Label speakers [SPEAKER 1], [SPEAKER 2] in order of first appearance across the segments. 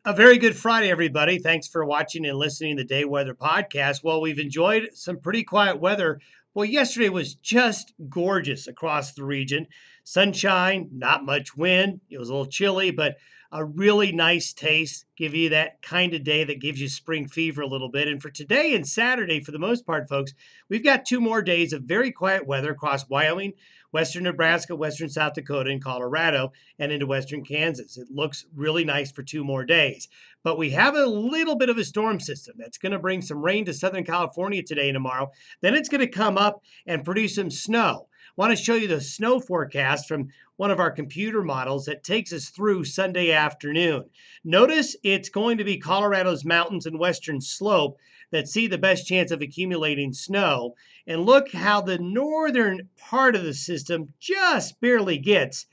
[SPEAKER 1] A very good Friday, everybody. Thanks for watching and listening to the Day Weather Podcast. Well, we've enjoyed some pretty quiet weather. Well, yesterday was just gorgeous across the region. Sunshine, not much wind. It was a little chilly, but a really nice taste. Give you that kind of day that gives you spring fever a little bit. And for today and Saturday, for the most part, folks, we've got 2 more days of very quiet weather across Wyoming, western Nebraska, western South Dakota, and Colorado, and into western Kansas. It looks really nice for 2 more days. But we have a little bit of a storm system that's going to bring some rain to Southern California today and tomorrow. Then it's going to come up and produce some snow. I want to show you the snow forecast from one of our computer models that takes us through Sunday afternoon. Notice it's going to be Colorado's mountains and western slope that see the best chance of accumulating snow. And look how the northern part of the system just barely gets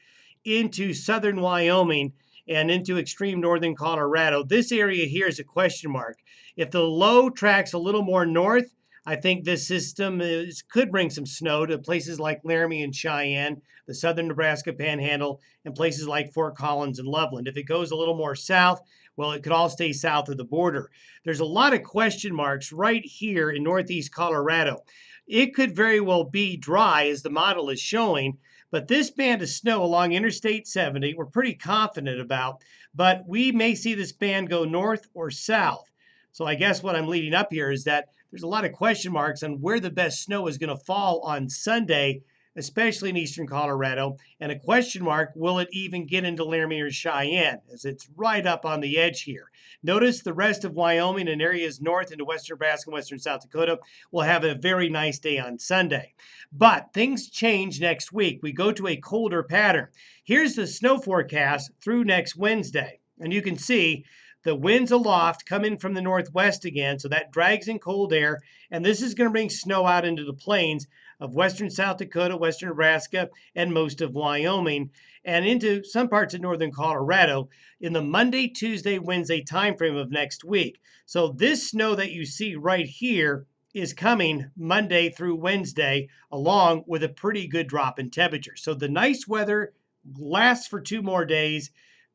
[SPEAKER 1] into southern Wyoming and into extreme northern Colorado. This area here is a question mark. If the low tracks a little more north, I think this system could bring some snow to places like Laramie and Cheyenne, the southern Nebraska Panhandle, and places like Fort Collins and Loveland. If it goes a little more south, well, it could all stay south of the border. There's a lot of question marks right here in northeast Colorado. It could very well be dry, as the model is showing, but this band of snow along Interstate 70, we're pretty confident about, but we may see this band go north or south. So I guess what I'm leading up here is that there's a lot of question marks on where the best snow is going to fall on Sunday, especially in eastern Colorado. And a question mark, will it even get into Laramie or Cheyenne, as it's right up on the edge here. Notice the rest of Wyoming and areas north into western Nebraska and western South Dakota will have a very nice day on Sunday. But things change next week. We go to a colder pattern. Here's the snow forecast through next Wednesday. And you can see the winds aloft come in from the northwest again, so that drags in cold air, and this is going to bring snow out into the plains of western South Dakota, western Nebraska, and most of Wyoming, and into some parts of northern Colorado in the Monday, Tuesday, Wednesday timeframe of next week. So this snow that you see right here is coming Monday through Wednesday, along with a pretty good drop in temperature. So the nice weather lasts for 2 more days,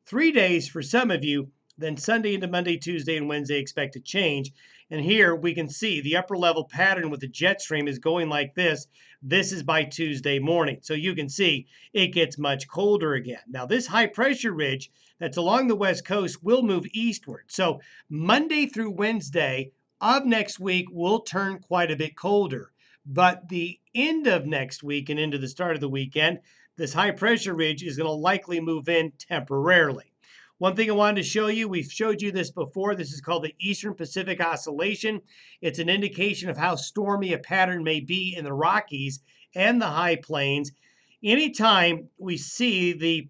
[SPEAKER 1] 3 days for some of you. Then Sunday into Monday, Tuesday, and Wednesday expect to change. And here we can see the upper level pattern with the jet stream is going like this. This is by Tuesday morning. So you can see it gets much colder again. Now this high pressure ridge that's along the west coast will move eastward. So Monday through Wednesday of next week will turn quite a bit colder. But the end of next week and into the start of the weekend, this high pressure ridge is going to likely move in temporarily. One thing I wanted to show you, we've showed you this before. This is called the Eastern Pacific Oscillation. It's an indication of how stormy a pattern may be in the Rockies and the high plains. Anytime we see the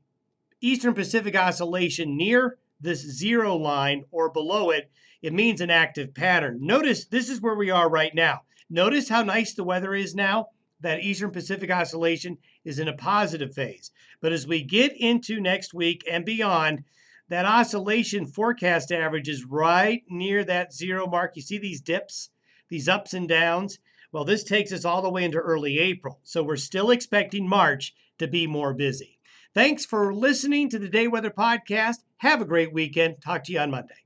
[SPEAKER 1] Eastern Pacific Oscillation near this zero line or below it, it means an active pattern. Notice this is where we are right now. Notice how nice the weather is now. That Eastern Pacific Oscillation is in a positive phase. But as we get into next week and beyond, that oscillation forecast average is right near that zero mark. You see these dips, these ups and downs? Well, this takes us all the way into early April. So we're still expecting March to be more busy. Thanks for listening to the Day Weather Podcast. Have a great weekend. Talk to you on Monday.